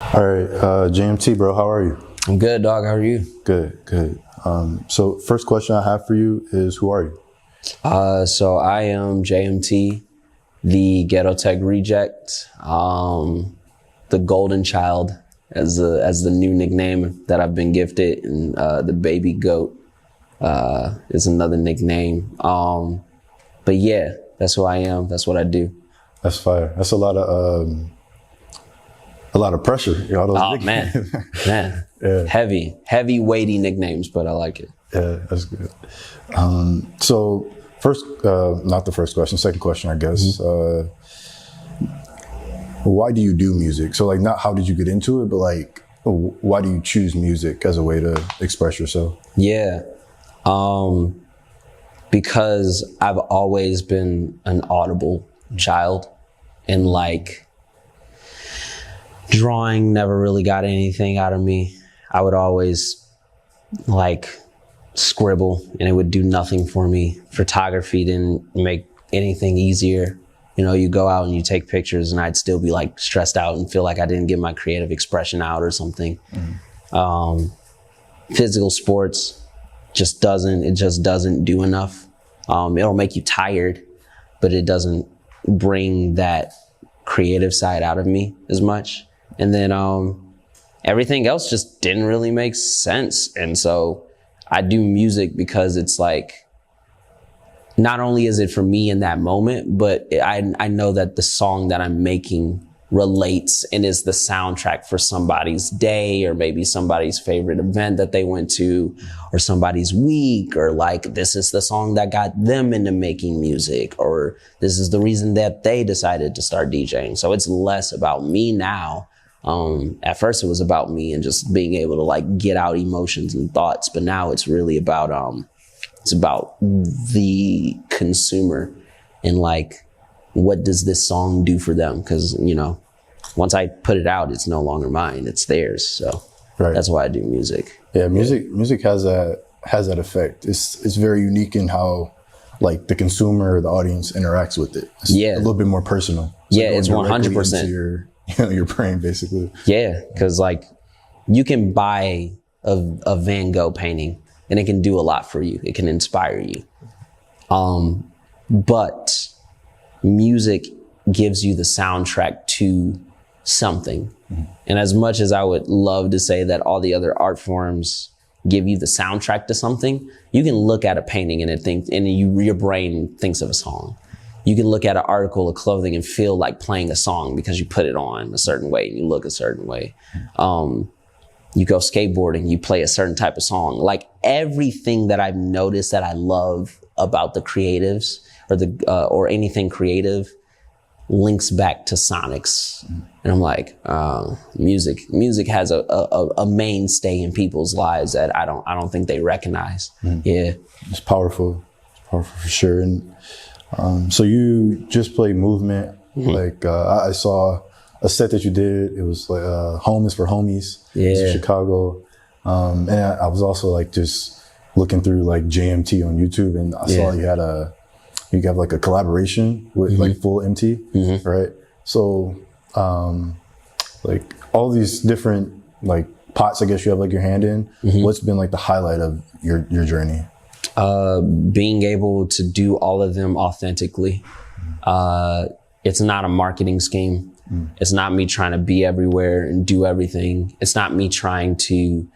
All right, JMT, bro, how are you? I'm good, dog. How are you? Good, good. So first question I have for you is, who are you? So I am JMT, the Ghetto Tech Reject, the Golden Child, as the new nickname that I've been gifted, and the Baby Goat is another nickname. But yeah, that's who I am. That's what I do. That's fire. That's a lot of pressure. All those Oh nicknames. man, Yeah. heavy, weighty nicknames, but I like it. Yeah, that's good. So first, not the first question, second question, I guess. Why do you do music? So like, not how did you get into it, but like, why do you choose music as a way to express yourself? Yeah. Because I've always been an audible child, and like drawing never really got anything out of me. I would always like scribble and it would do nothing for me. Photography didn't make anything easier. You know, you go out and you take pictures and I'd still be like stressed out and feel like I didn't get my creative expression out or something. Physical sports just doesn't do enough. It'll make you tired, but it doesn't bring that creative side out of me as much. And then everything else just didn't really make sense. And so I do music because it's like, not only is it for me in that moment, but I know that the song that I'm making relates and is the soundtrack for somebody's day, or maybe somebody's favorite event that they went to, or somebody's week, or like this is the song that got them into making music, or this is the reason that they decided to start DJing. So it's less about me now. At first it was about me and just being able to like get out emotions and thoughts, but now it's really about the consumer and like, what does this song do for them? Because, you know, once I put it out, it's no longer mine, it's theirs. So That's why I do music. Yeah, music has that effect. It's very unique in how like the consumer, the audience interacts with it. It's a little bit more personal. It's 100%. Your brain, basically. Yeah, because like you can buy a Van Gogh painting and it can do a lot for you. It can inspire you. But music gives you the soundtrack to something. And as much as I would love to say that all the other art forms give you the soundtrack to something, you can look at a painting and your brain thinks of a song. You can look at an article of clothing and feel like playing a song because you put it on a certain way and you look a certain way. You go skateboarding, you play a certain type of song. Like everything that I've noticed that I love about the creatives or anything creative links back to sonics. And I'm like, music has a mainstay in people's lives that I don't think they recognize. Yeah. It's powerful. It's powerful for sure. And so you just play movement. Like I saw a set that you did. It was like Home is for Homies. Yeah. It's in Chicago. And I was also like just looking through like JMT on YouTube, and I saw you have like a collaboration with like Full MT, right? So like all these different like pots, I guess you have like your hand in. What's been like the highlight of your journey? Being able to do all of them authentically. It's not a marketing scheme. It's not me trying to be everywhere and do everything. It's not me trying to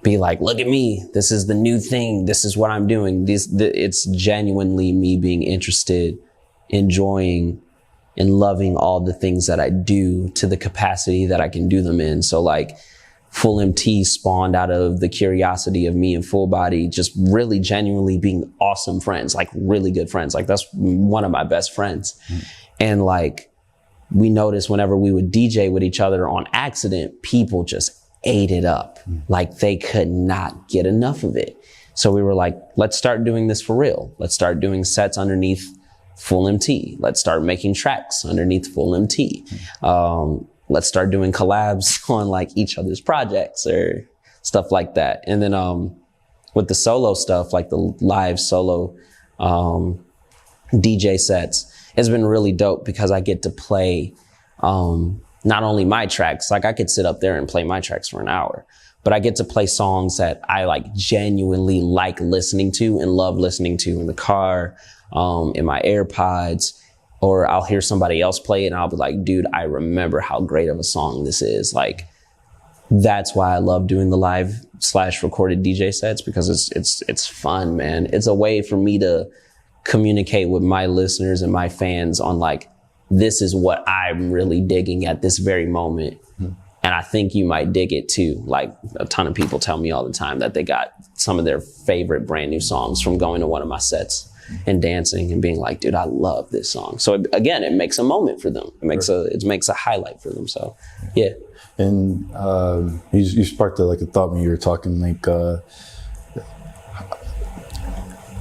be like, look at me, this is the new thing, this is what I'm doing. It's genuinely me being interested, enjoying, and loving all the things that I do to the capacity that I can do them in. So like Full MT spawned out of the curiosity of me and Full Body just really genuinely being awesome friends, like really good friends. Like that's one of my best friends. And like, we noticed whenever we would DJ with each other on accident, people just ate it up. Like they could not get enough of it. So we were like, let's start doing this for real. Let's start doing sets underneath Full MT. Let's start making tracks underneath Full MT. Let's start doing collabs on like each other's projects or stuff like that. And then with the solo stuff, like the live solo DJ sets, it's been really dope because I get to play not only my tracks, like I could sit up there and play my tracks for an hour, but I get to play songs that I like genuinely like listening to and love listening to in the car, in my AirPods, or I'll hear somebody else play it and I'll be like, dude, I remember how great of a song this is. Like, that's why I love doing the live/recorded DJ sets, because it's fun, man. It's a way for me to communicate with my listeners and my fans on like, this is what I'm really digging at this very moment. And I think you might dig it too. Like, a ton of people tell me all the time that they got some of their favorite brand new songs from going to one of my sets and dancing and being like, dude, I love this song. So again, it makes a moment for them. It makes a highlight for them. So yeah. And you sparked a thought when you were talking, like,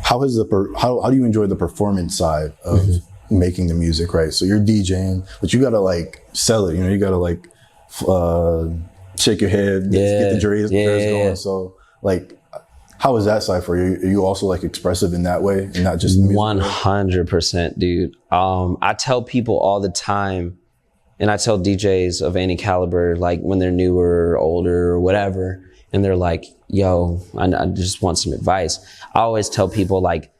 how do you enjoy the performance side of making the music, right? So you're DJing, but you gotta like sell it, you gotta like shake your head, get the dress going. So like, how is that side for you? Are you also like expressive in that way and not just 100%, dude. I tell people all the time, and I tell DJs of any caliber, like when they're newer or older or whatever, and they're like, yo, I just want some advice. I always tell people, like,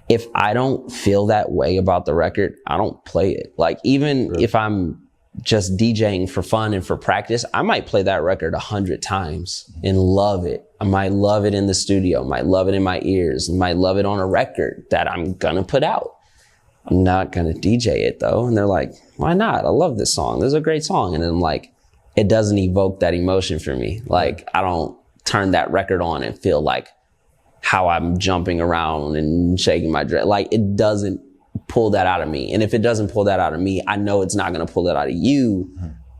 if I don't feel that way about the record, I don't play it. Like, even if I'm just DJing for fun and for practice, I might play that record 100 times and love it. I might love it in the studio, might love it in my ears, might love it on a record that I'm gonna put out. I'm not gonna DJ it though. And they're like, why not? I love this song. This is a great song. And then I'm like, it doesn't evoke that emotion for me. Like, I don't turn that record on and feel like how I'm jumping around and shaking my dress. Like, it doesn't pull that out of me. And if it doesn't pull that out of me, I know it's not going to pull that out of you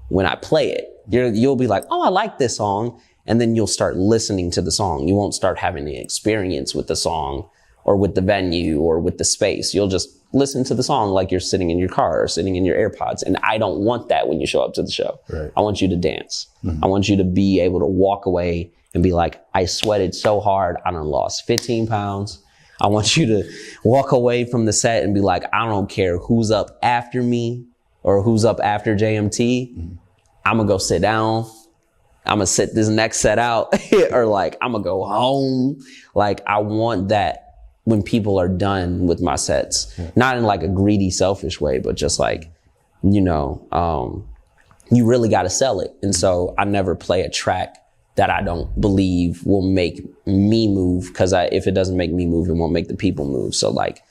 when I play it. You'll be like, oh, I like this song. And then you'll start listening to the song. You won't start having the experience with the song or with the venue or with the space. You'll just listen to the song like you're sitting in your car or sitting in your AirPods. And I don't want that when you show up to the show. Right. I want you to dance. I want you to be able to walk away and be like, I sweated so hard, I done lost 15 pounds. I want you to walk away from the set and be like, I don't care who's up after me or who's up after JMT. I'm gonna go sit down. I'm gonna sit this next set out or like, I'm gonna go home. Like, I want that when people are done with my sets, not in like a greedy, selfish way, but just like, you really gotta sell it. And so I never play a track that I don't believe will make me move, because if it doesn't make me move, it won't make the people move. So like,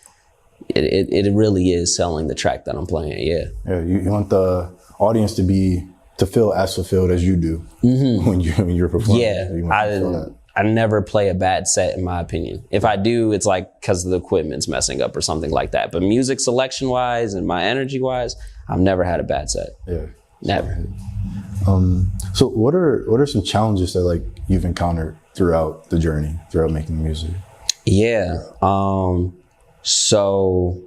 it really is selling the track that I'm playing. Yeah. Yeah. You want the audience to feel as fulfilled as you do when you're performing. Yeah. I never play a bad set, in my opinion. If I do, it's like because the equipment's messing up or something like that. But music selection wise and my energy wise, I've never had a bad set. Yeah. Never. So what are some challenges that like you've encountered throughout the journey, throughout making music? Yeah. So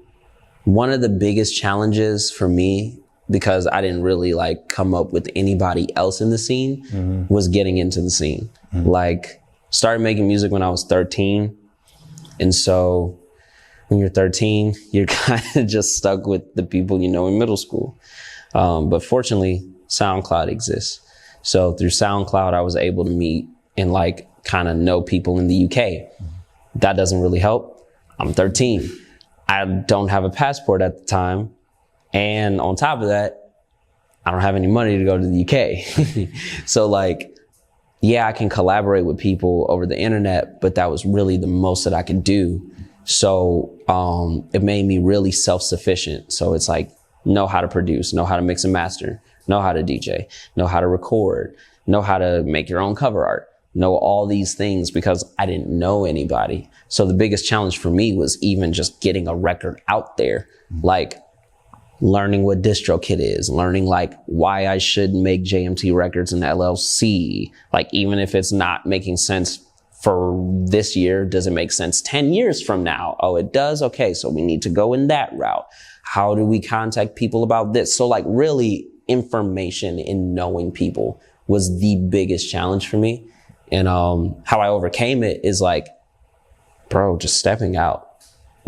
one of the biggest challenges for me, because I didn't really like come up with anybody else in the scene, was getting into the scene. Like, started making music when I was 13. And so when you're 13, you're kind of just stuck with the people you know in middle school. But fortunately, SoundCloud exists. So through SoundCloud, I was able to meet and like kind of know people in the UK. That doesn't really help. I'm 13. I don't have a passport at the time. And on top of that, I don't have any money to go to the UK. So like, yeah, I can collaborate with people over the internet, but that was really the most that I could do. So it made me really self-sufficient. So it's like, know how to produce, know how to mix and master, know how to DJ, know how to record, know how to make your own cover art, know all these things, because I didn't know anybody. So the biggest challenge for me was even just getting a record out there, like learning what DistroKid is, learning like why I should make JMT Records and LLC. Like, even if it's not making sense for this year, does it make sense 10 years from now? Oh, it does? Okay, so we need to go in that route. How do we contact people about this? So like, really, information in knowing people was the biggest challenge for me. And how I overcame it is like, bro, just stepping out.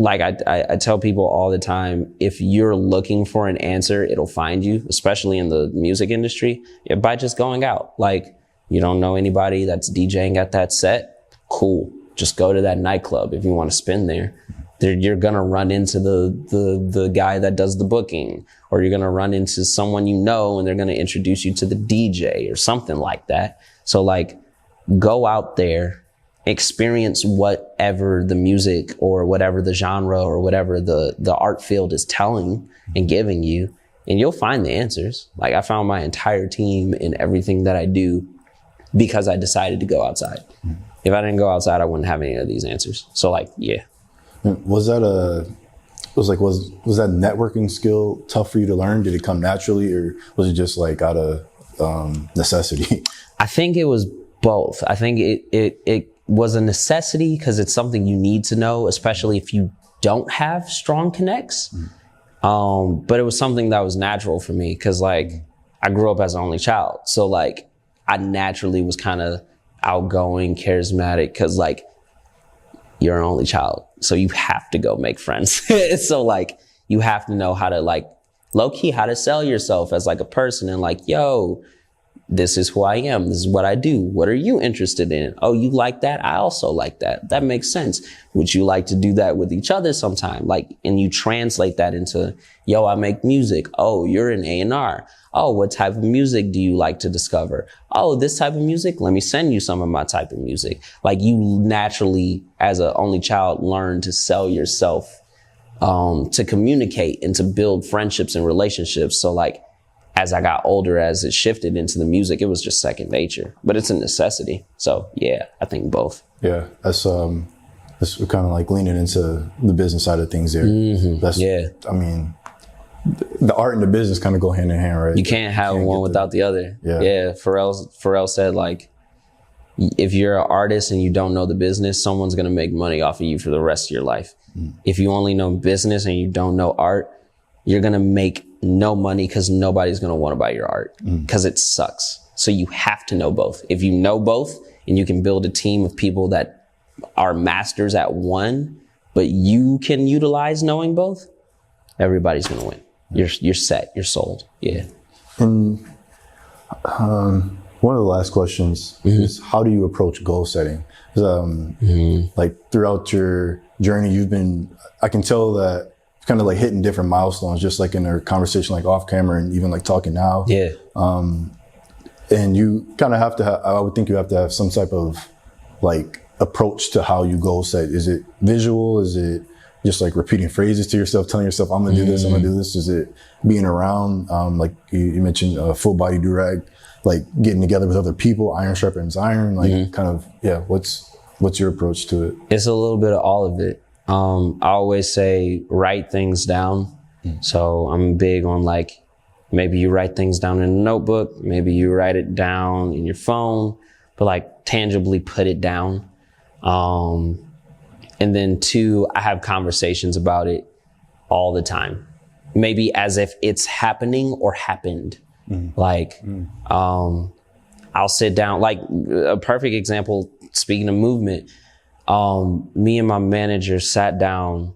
like I tell people all the time, if you're looking for an answer, it'll find you, especially in the music industry, by just going out. Like, you don't know anybody that's DJing at that set? Cool. Just go to that nightclub if you want to spin there. You're going to run into the guy that does the booking, or you're going to run into someone you know, and they're going to introduce you to the DJ or something like that. So like, go out there, experience whatever the music or whatever the genre or whatever the art field is telling and giving you, and you'll find the answers. Like, I found my entire team in everything that I do because I decided to go outside. If I didn't go outside, I wouldn't have any of these answers. So like, yeah. Was that networking skill tough for you to learn? Did it come naturally, or was it just like out of necessity? I think it was both. I think it was a necessity because it's something you need to know, especially if you don't have strong connects. But it was something that was natural for me because like I grew up as an only child. So like I naturally was kind of outgoing, charismatic, because like you're an only child. So you have to go make friends. So like you have to know how to like low key, how to sell yourself as like a person and like, yo, this is who I am. This is what I do. What are you interested in? Oh, you like that? I also like that. That makes sense. Would you like to do that with each other sometime? Like, and you translate that into, yo, I make music. Oh, you're an A&R. Oh, what type of music do you like to discover? Oh, this type of music? Let me send you some of my type of music. Like you naturally, as an only child, learn to sell yourself, to communicate and to build friendships and relationships. So like, as I got older, as it shifted into the music, it was just second nature, but it's a necessity. So yeah, I think both. Yeah, that's kind of like leaning into the business side of things there. That's, yeah. I mean, the art and the business kind of go hand in hand, right? You can't have one without the other. Yeah. Pharrell said like, if you're an artist and you don't know the business, someone's going to make money off of you for the rest of your life. If you only know business and you don't know art, you're going to make no money because nobody's going to want to buy your art because it sucks. So you have to know both. If you know both and you can build a team of people that are masters at one, but you can utilize knowing both, everybody's going to win. You're set. You're sold. Yeah. And one of the last questions is, how do you approach goal setting? Like throughout your journey, I can tell that kind of like hitting different milestones, just like in our conversation, like off camera and even like talking now. Yeah. And you kind of have to have, I would think you have to have some type of like approach to how you goal set. Is it visual? Is it just like repeating phrases to yourself, telling yourself, I'm going to do this, I'm going to do this? Is it being around, like you mentioned, full body do-rag, like getting together with other people, iron sharpens iron, like kind of, yeah. What's your approach to it? It's a little bit of all of it. I always say write things down. So I'm big on like, maybe you write things down in a notebook, maybe you write it down in your phone, but like tangibly put it down. And then 2, I have conversations about it all the time. Maybe as if it's happening or happened. Like, I'll sit down, like a perfect example, speaking of movement, me and my manager sat down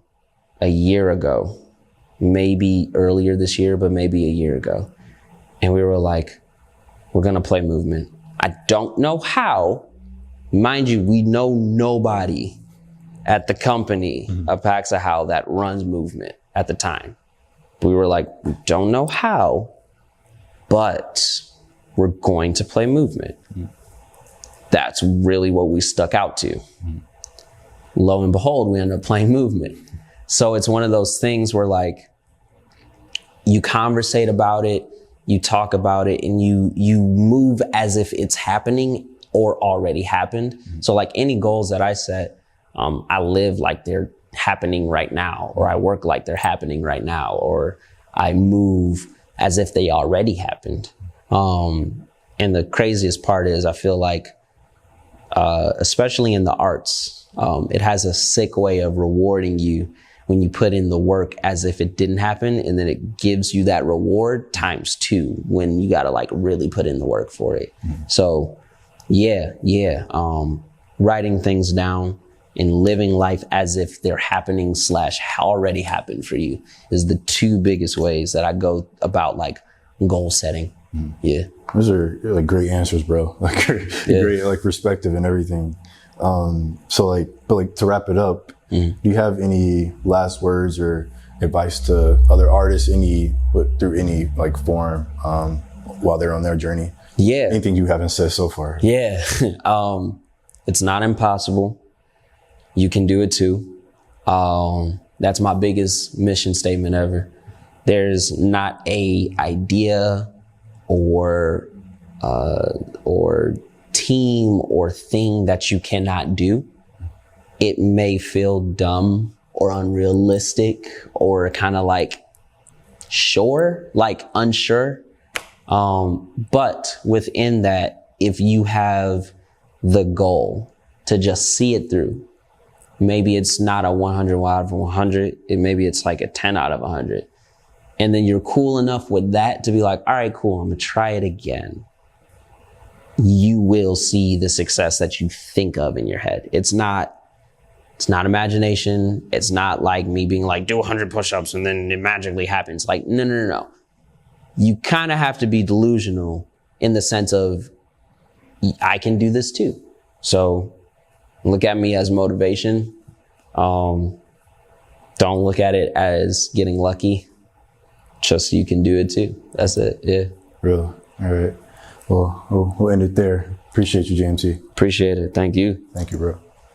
a year ago, maybe earlier this year, but maybe a year ago. And we were like, we're going to play movement. I don't know how. Mind you, we know nobody at the company of Paxa How that runs movement at the time. We were like, we don't know how, but we're going to play movement. That's really what we stuck out to. Lo and behold, we ended up playing movement. So it's one of those things where like, you conversate about it, you talk about it, and you move as if it's happening or already happened. So like any goals that I set, I live like they're happening right now, or I work like they're happening right now, or I move as if they already happened. And the craziest part is I feel like, especially in the arts, it has a sick way of rewarding you when you put in the work as if it didn't happen, and then it gives you that reward times 2 when you gotta like really put in the work for it. So yeah. Writing things down, and living life as if they're happening / already happened for you is the two biggest ways that I go about like goal setting. Yeah. Those are like great answers, bro. Like great like perspective and everything. So like, but like to wrap it up, do you have any last words or advice to other artists, through any like form, while they're on their journey? Yeah. Anything you haven't said so far? Yeah. It's not impossible. You can do it too. That's my biggest mission statement ever. There's not a idea or team or thing that you cannot do. It may feel dumb or unrealistic or kind of like unsure. But within that, if you have the goal to just see it through, maybe it's not a 100 out of 100. Maybe it's like a 10 out of 100. And then you're cool enough with that to be like, all right, cool, I'm gonna try it again. You will see the success that you think of in your head. It's not imagination. It's not like me being like, do 100 push-ups and then it magically happens. Like, no. You kind of have to be delusional in the sense of, I can do this too. So look at me as motivation. Don't look at it as getting lucky. Just you can do it too. That's it. Yeah. Real. All right. Well, we'll end it there. Appreciate you, JMT. Appreciate it. Thank you. Thank you, bro.